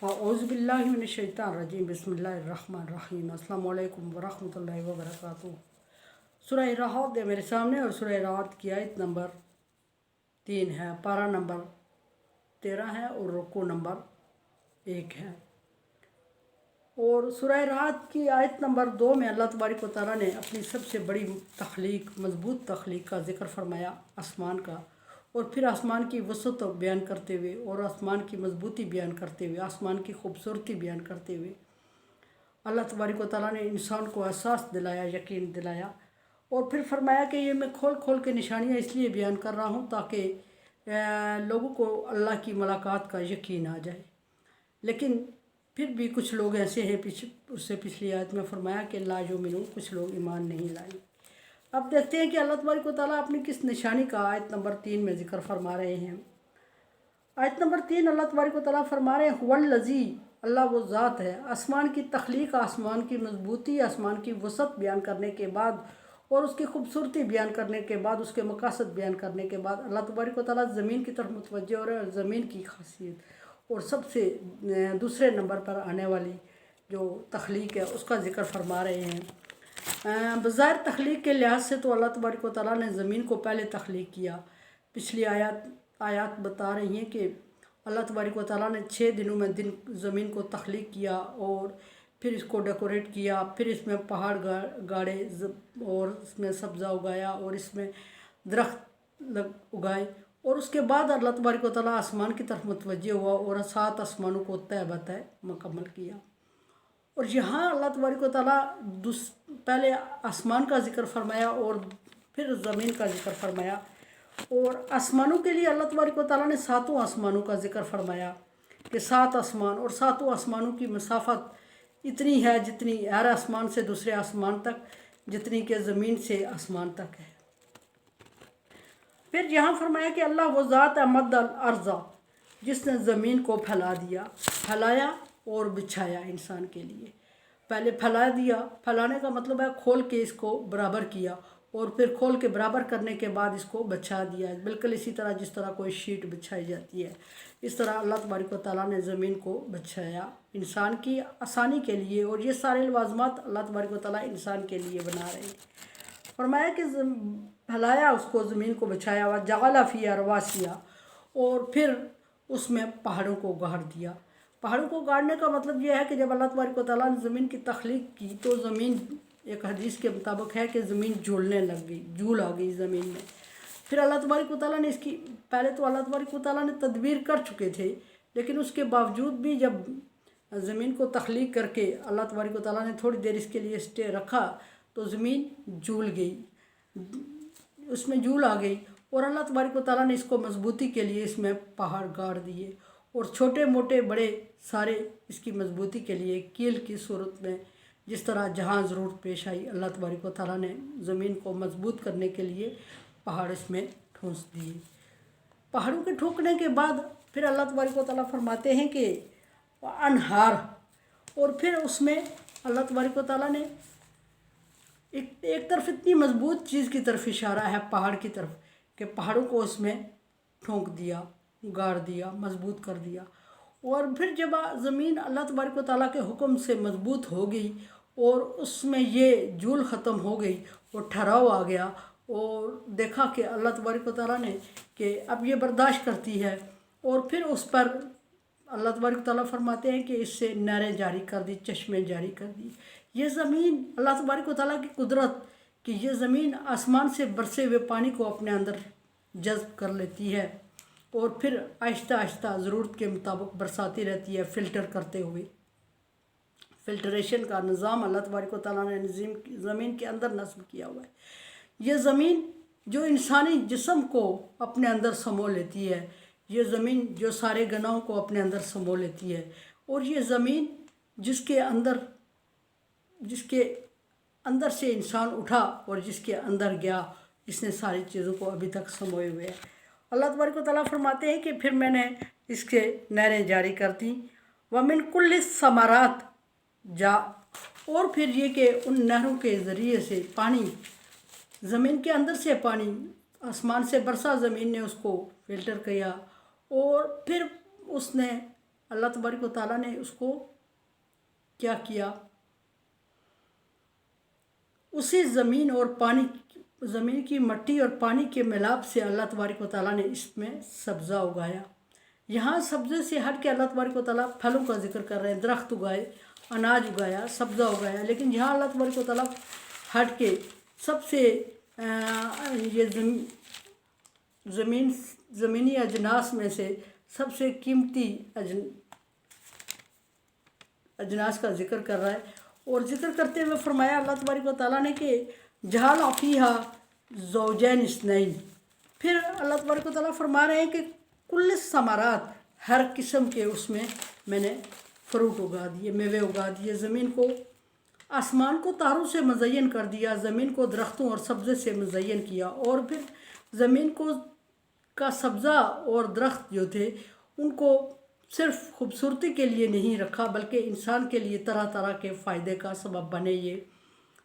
औज़ुबिल्लाहिमिनश्शैतानिर्रजीम बिस्मिल्लाहिर्रहमानिर्रहीम अस्सलामु अलैकुम वरहमतुल्लाहि वबरकातुहू। सूरह राहत है मेरे सामने और सूरह राहत की आयत नंबर 3 है, पारा नंबर 13 है और रुकू नंबर 1 है। और सूरह राहत की आयत नंबर 2 में अल्लाह तबारक व तआला ने अपनी सबसे बड़ी तख्लीक, मजबूत तख्लीक का जिक्र फरमाया, आसमान का, और फिर आसमान की वसअत बयान करते हुए और आसमान की मजबूती बयान करते हुए, आसमान की खूबसूरती बयान करते हुए अल्लाह तबारक व तआला ने इंसान को एहसास दिलाया, यकीन दिलाया। और फिर फरमाया कि ये मैं खोल खोल के निशानियाँ इसलिए बयान कर रहा हूँ ताकि लोगों को अल्लाह की मुलाकात का यकीन आ जाए। लेकिन फिर भी कुछ लोग ऐसे हैं, उससे पिछली आयत में फरमाया कि ला युमिनून, कुछ लोग ईमान नहीं लाए। अब देखते हैं कि अल्लाह तबारक व तआला अपनी किस निशानी का आयत नंबर 3 में जिक्र फरमा रहे हैं। आयत नंबर 3 अल्लाह तबारक व तआला फरमा रहे हैं हुवल्लज़ी, अल्लाह वो ज़ात है। आसमान की तख्लीक, आसमान की मजबूती, आसमान की वसअत बयान करने के बाद और उसकी खूबसूरती बयान करने के बाद, उसके मकासद बयान करने के बाद अल्लाह तबारक व तआला ज़मीन की तरफ मुतवज्जह हो रहे हैं और ज़मीन की खासियत और सबसे दूसरे नंबर पर आने वाली जो तख्लीक है उसका ज़िक्र फरमा रहे हैं। बज़ाहिर तख्लीक के लिहाज से तो अल्लाह तबारक व तआला ने ज़मीन को पहले तख्लीक किया। पिछली आयत बता रही हैं कि अल्लाह तबारक व तआला ने 6 दिनों में ज़मीन को तख्लीक किया और फिर इसको डेकोरेट किया, फिर इसमें पहाड़ गाड़े और इसमें सब्ज़ा उगाया और इसमें दरख्त उगाए, और उसके बाद अल्लाह तबारक व तआला आसमान की तरफ मुतवज्जह हुआ और 7 आसमानों को तय बतय मुकम्मल किया। और यहाँ अल्लाह तबारक व तआला पहले आसमान का जिक्र फरमाया और फिर ज़मीन का जिक्र फरमाया। और आसमानों के लिए अल्लाह तबारक व तआला ने 7 आसमानों का जिक्र फरमाया कि 7 आसमान, और 7 आसमानों की मसाफत इतनी है जितनी हर आसमान से दूसरे आसमान तक, जितनी कि ज़मीन से आसमान तक है। फिर यहाँ फरमाया कि अल्लाह वो ज़ात है मद्दल अर्ज़ा, जिसने ज़मीन को फैला दिया, फैलाया और बिछाया इंसान के लिए। पहले फैला दिया, फैलाने का मतलब है खोल के इसको बराबर किया और फिर खोल के बराबर करने के बाद इसको बिछा दिया। बिल्कुल इसी तरह जिस तरह कोई शीट बिछाई जाती है, इस तरह अल्लाह तबारक व तआला ने ज़मीन को बिछाया इंसान की आसानी के लिए। और ये सारे लवाज़मात अल्लाह तबारक व तआला इंसान के लिए बना रहे हैं। फरमाया कि फैलाया उसको, ज़मीन को बिछाया हुआ, जअल फ़ीहा रवासिया, और फिर उसमें पहाड़ों को गाड़ दिया। पहाड़ों को गाड़ने का मतलब यह है कि जब अल्लाह तबारक व तआला ने ज़मीन की तख्लीक की तो ज़मीन, एक हदीस के मुताबिक है कि ज़मीन झूलने लग गई, झूल आ गई ज़मीन में। फिर अल्लाह तबारक व तआला ने इसकी, पहले तो अल्लाह तबारक व तआला ने तदबीर कर चुके थे, लेकिन उसके बावजूद भी जब ज़मीन को तख्लीक करके अल्लाह तबारक व तआला ने थोड़ी देर इसके लिए स्टे रखा तो ज़मीन झूल गई, उसमें झूल आ गई। और अल्लाह तबारक व तआला ने इसको मजबूती के लिए इसमें पहाड़ गाड़ दिए और छोटे मोटे बड़े सारे इसकी मजबूती के लिए कील की सूरत में, जिस तरह जहाँ ज़रूरत पेश आई, अल्लाह तबारक व तआला ने ज़मीन को मजबूत करने के लिए पहाड़ इसमें ठूंस दिए। पहाड़ों के ठोकने के बाद फिर अल्लाह तबारक व तआला फरमाते हैं कि अनहार, और फिर उसमें अल्लाह तबारक व तआला ने एक तरफ इतनी मजबूत चीज़ की तरफ इशारा है, पहाड़ की तरफ, कि पहाड़ों को उसमें ठोंक दिया, गाड़ दिया, मजबूत कर दिया। और फिर जब ज़मीन अल्लाह तबारक व तआला के हुक्म से मजबूत हो गई और उसमें ये झूल ख़त्म हो गई और ठहराव आ गया, और देखा कि अल्लाह तबारक व तआला ने कि अब ये बर्दाश्त करती है, और फिर उस पर अल्लाह तबारक व तआला फरमाते हैं कि इससे नहरें जारी कर दी, चश्मे जारी कर दी। ये ज़मीन अल्लाह तबारक व तआला की कुदरत कि ये ज़मीन आसमान से बरसे हुए पानी को अपने अंदर जज़्ब कर लेती है और फिर आहिस्ता आहिस्ता ज़रूरत के मुताबिक बरसाती रहती है, फ़िल्टर करते हुए। फ़िल्टरेशन का निज़ाम अल्लाह तबारक व तआला ने ज़मीन के अंदर नस्ब किया हुआ है। ये ज़मीन जो इंसानी जिस्म को अपने अंदर समो लेती है, ये ज़मीन जो सारे गुनाहों को अपने अंदर समो लेती है, और ये ज़मीन जिसके अंदर से इंसान उठा और जिसके अंदर गया, इसने सारी चीज़ों को अभी तक समोए हुए है। अल्लाह तबारक व तआला फरमाते हैं कि फिर मैंने इसके नहरें जारी कर दी, व मिन कुल्लि समरात जा, और फिर ये कि उन नहरों के ज़रिए से पानी, ज़मीन के अंदर से पानी आसमान से बरसा, ज़मीन ने उसको फ़िल्टर किया और फिर उसने अल्लाह तबारक व तआला ने उसको क्या किया, उसी ज़मीन की मिट्टी और पानी के मिलाप से अल्लाह तबारक व तआला ने इसमें सब्ज़ा उगाया। यहाँ सब्ज़े से हट के अल्लाह तबारक व तआला फलों का जिक्र कर रहे हैं, दरख्त उगाए, अनाज उगाया, सब्ज़ा उगाया। लेकिन यहाँ अल्लाह तबारक व तआला हट के सबसे ये ज़मीनी अजनास में से सबसे कीमती अजनास का जिक्र कर रहा है। और जिक्र करते हुए फरमाया अल्लाह तबारक व तआला ने कि जहाल फ़ीहा ज़ौजैन इस्नैन। फिर अल्लाह तबारक व तआला फरमा रहे हैं कि कुल समारात, हर किस्म के उसमें मैंने फ्रूट उगा दिए, मेवे उगा दिए। ज़मीन को, आसमान को तारों से मुज़य्यन कर दिया, ज़मीन को दरख्तों और सब्ज़े से मुज़य्यन किया। और फिर ज़मीन का सब्ज़ा और दरख्त जो थे उनको सिर्फ खूबसूरती के लिए नहीं रखा, बल्कि इंसान के लिए तरह तरह के फ़ायदे का सबब बने। ये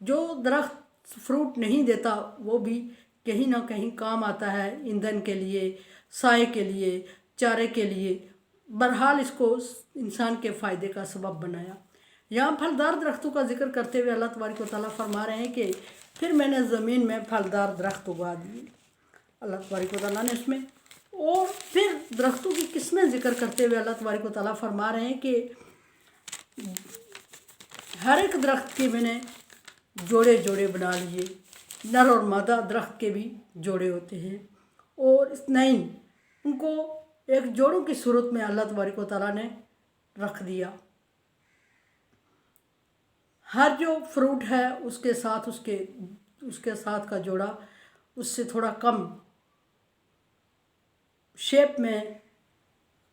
जो दरख्त फ्रूट नहीं देता वो भी कहीं ना कहीं काम आता है, ईंधन के लिए, साए के लिए, चारे के लिए। बहरहाल इसको इंसान के फ़ायदे का सबब बनाया। यहाँ फलदार दरख्तों का जिक्र करते हुए अल्लाह तबारक व तआला फरमा रहे हैं कि फिर मैंने ज़मीन में फलदार दरख्त उगा दिए, अल्लाह तबारक व तआला ने उसमें। और फिर दरख्तों की किस्में जिक्र करते हुए अल्लाह तबारक व तआला फरमा रहे हैं कि हर एक दरख्त के मैंने जोड़े जोड़े बना लिए, नर और मादा दरख्त के भी जोड़े होते हैं। और इस्नैन, उनको एक जोड़ों की सूरत में अल्लाह तबारक व तआला ने रख दिया। हर जो फ्रूट है उसके साथ का जोड़ा उससे थोड़ा कम शेप में,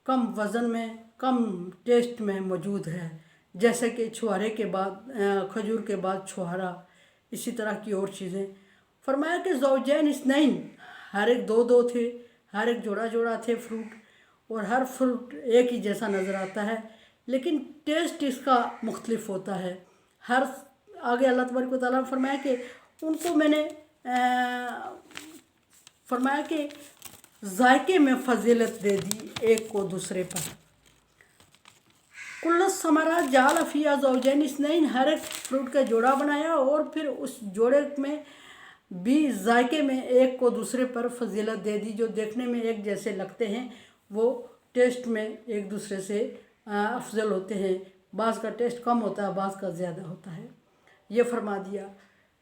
कम वज़न में, कम टेस्ट में मौजूद है। जैसे कि छुहारे के बाद खजूर के बाद छुहारा, इसी तरह की और चीज़ें। फरमाया कि ज़ौजैन इस्नैन, हर एक दो दो थे, हर एक जोड़ा जोड़ा थे फ्रूट। और हर फ्रूट एक ही जैसा नज़र आता है, लेकिन टेस्ट इसका मुख्तलिफ होता है। आगे अल्लाह तबारक व तआला ने फरमाया कि उनको मैंने फरमाया कि जायके में फजीलत दे दी एक को दूसरे पर। कुल्ल समरा जाल फ़ीहा ज़ौजैन इस्नैन, हर एक फ्रूट का जोड़ा बनाया और फिर उस जोड़े में भी जायके में एक को दूसरे पर फजीलत दे दी। जो देखने में एक जैसे लगते हैं वो टेस्ट में एक दूसरे से अफजल होते हैं। बाज़ का टेस्ट कम होता है, बाज़ का ज़्यादा होता है। ये फरमा दिया।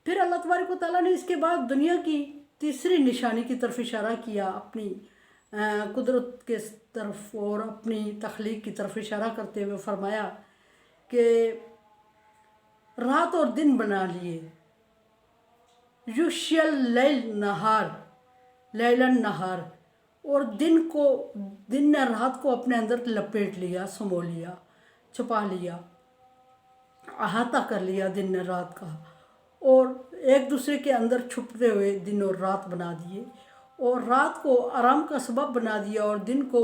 फिर अल्लाह तबारक व तआला ने इसके बाद दुनिया की तीसरी निशानी की तरफ इशारा किया, अपनी कुदरत के तरफ और अपनी तख्लीक की तरफ इशारा करते हुए फरमाया कि रात और दिन बना लिए, युश्यल लैलन नहार, और दिन ने रात को अपने अंदर लपेट लिया, समो लिया, छुपा लिया, अहाता कर लिया दिन ने रात का। और एक दूसरे के अंदर छुपते हुए दिन और रात बना दिए, और रात को आराम का सबब बना दिया और दिन को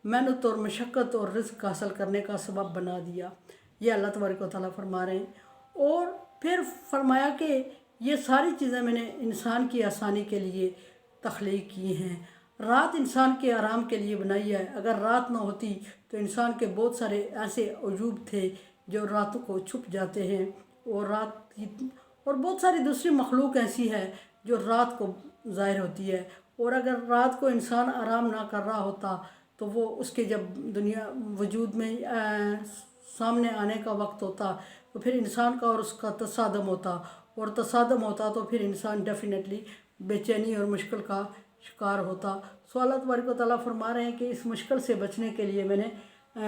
मेहनत और मशक्क़त और रिज़्क़ हासिल करने का सबब बना दिया। ये अल्लाह तबारक व तआला फरमा रहे हैं। और फिर फरमाया कि ये सारी चीज़ें मैंने इंसान की आसानी के लिए तख्लीक की हैं। रात इंसान के आराम के लिए बनाई है। अगर रात ना होती तो इंसान के बहुत सारे ऐसे अजूब थे जो रातों को छुप जाते हैं, और बहुत सारी दूसरी मखलूक ऐसी है जो रात को ज़ाहिर होती है। और अगर रात को इंसान आराम ना कर रहा होता तो वो उसके जब दुनिया वजूद में सामने आने का वक्त होता तो फिर इंसान का और उसका तसादम होता, और तसादम होता तो फिर इंसान डेफिनेटली बेचैनी और मुश्किल का शिकार होता। सो अल्लाह तबारक व तआला फरमा रहे हैं कि इस मुश्किल से बचने के लिए मैंने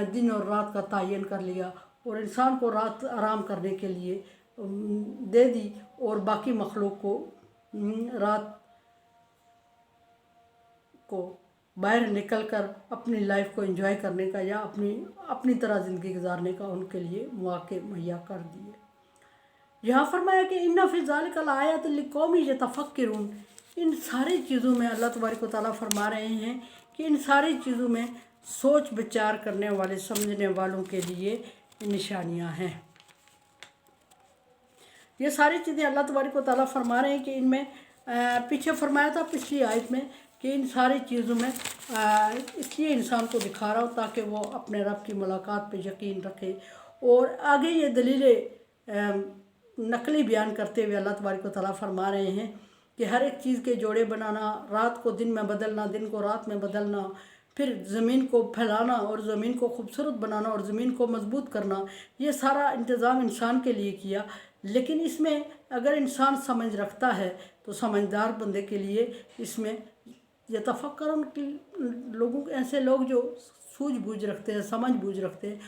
दिन और रात का तयन कर लिया, और इंसान को रात आराम करने के लिए दे दी, और बाकी मखलूक को रात को बाहर निकल कर अपनी लाइफ को एंजॉय करने का या अपनी तरह ज़िंदगी गुजारने का उनके लिए मौके मुहैया कर दिए। यहाँ फरमाया कि इन्ना फ़ी ज़ालिका लआयात लिक़ौमिन यतफ़क्किरून। इन सारी चीज़ों में अल्लाह तबारक व तआला फरमा रहे हैं कि इन सारी चीज़ों में सोच विचार करने वाले, समझने वालों के लिए निशानियाँ हैं। ये सारी चीज़ें अल्लाह तबारक व तआला फरमा रहे हैं कि इनमें पीछे फरमाया था पिछली आयत में کہ इन सारी चीज़ों में इसलिए इंसान को दिखा रहा हूँ ताकि वो अपने रब की मुलाकात पे यकीन रखे। और आगे ये दलीलें नकली बयान करते हुए अल्लाह तबारक व तआला फरमा रहे हैं कि हर एक चीज़ के जोड़े बनाना, रात को दिन में बदलना, दिन को रात में बदलना, फिर ज़मीन को फैलाना और ज़मीन को खूबसूरत बनाना और ज़मीन को मजबूत करना, ये सारा इंतज़ाम इंसान के लिए किया। लेकिन इसमें अगर इंसान समझ रखता है तो समझदार बंदे के लिए इसमें यतफ़क्करुन की लोगों ऐसे लोग जो सूझबूझ रखते हैं, समझ बूझ रखते हैं,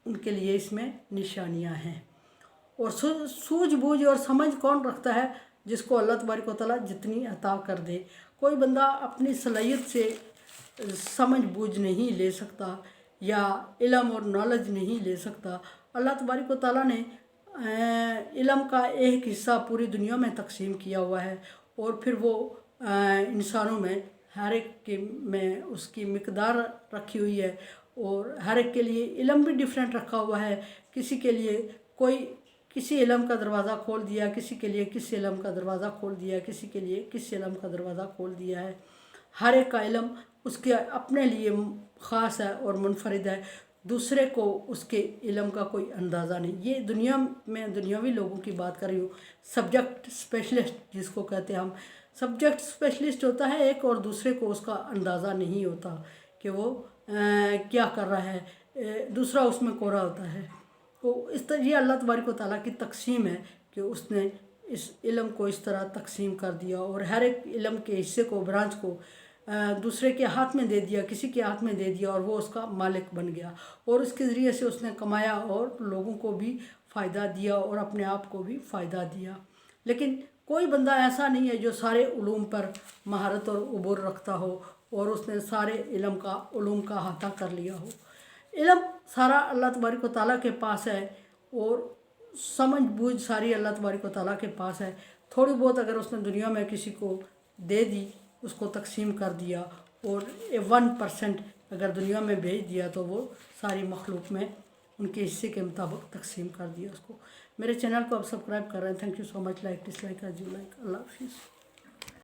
उनके लिए इसमें निशानियां हैं। और सूझबूझ और समझ कौन रखता है? जिसको अल्लाह तबारक व तआला जितनी अता कर दे। कोई बंदा अपनी सलाहियत से समझ बूझ नहीं ले सकता या इल्म और नॉलेज नहीं ले सकता। अल्लाह तबारक व तआला ने इल्म का एक हिस्सा पूरी दुनिया में तकसीम किया हुआ है और फिर वो इंसानों में हर एक के में उसकी मिकदार रखी हुई है और हर एक के लिए इल्म भी डिफरेंट रखा हुआ है। किसी के लिए कोई किसी इल्म का दरवाज़ा खोल दिया, किसी के लिए किसी इल्म का दरवाज़ा खोल दिया, किसी के लिए किसी इल्म का दरवाज़ा खोल दिया है। हर एक का इल्म उसके अपने लिए ख़ास है और मुनफरिद है, दूसरे को उसके इल्म का कोई अंदाज़ा नहीं। ये दुनिया में दुनियावी लोगों की बात कर रही हूँ। सब्जेक्ट स्पेशलिस्ट जिसको कहते हैं हम, सब्जेक्ट स्पेशलिस्ट होता है एक, और दूसरे को उसका अंदाज़ा नहीं होता कि वो क्या कर रहा है, दूसरा उसमें कोरा होता है। तो इस तरह ये अल्लाह तबारक व तआला की तकसीम है कि उसने इस इल्म को इस तरह तकसीम कर दिया और हर एक इल्म के हिस्से को, ब्रांच को दूसरे के हाथ में दे दिया, किसी के हाथ में दे दिया और वो उसका मालिक बन गया और उसके ज़रिए से उसने कमाया और लोगों को भी फ़ायदा दिया और अपने आप को भी फ़ायदा दिया। लेकिन कोई बंदा ऐसा नहीं है जो सारे उलूम पर महारत और उबूर रखता हो और उसने सारे इल्म का उलूम का अहाता कर लिया हो। इल्म सारा अल्लाह तबारक व तआला के पास है और समझ बूझ सारी अल्लाह तबारक व तआला के पास है। थोड़ी बहुत अगर उसने दुनिया में किसी को दे दी, उसको तकसीम कर दिया और 1% अगर दुनिया में भेज दिया तो वो सारी मखलूक में उनके हिस्से के मुताबिक तकसीम कर दिया उसको। मेरे चैनल को आप सब्सक्राइब कर रहे हैं। Thank you so much. Like dislike as you like. अल्लाह हाफिज़।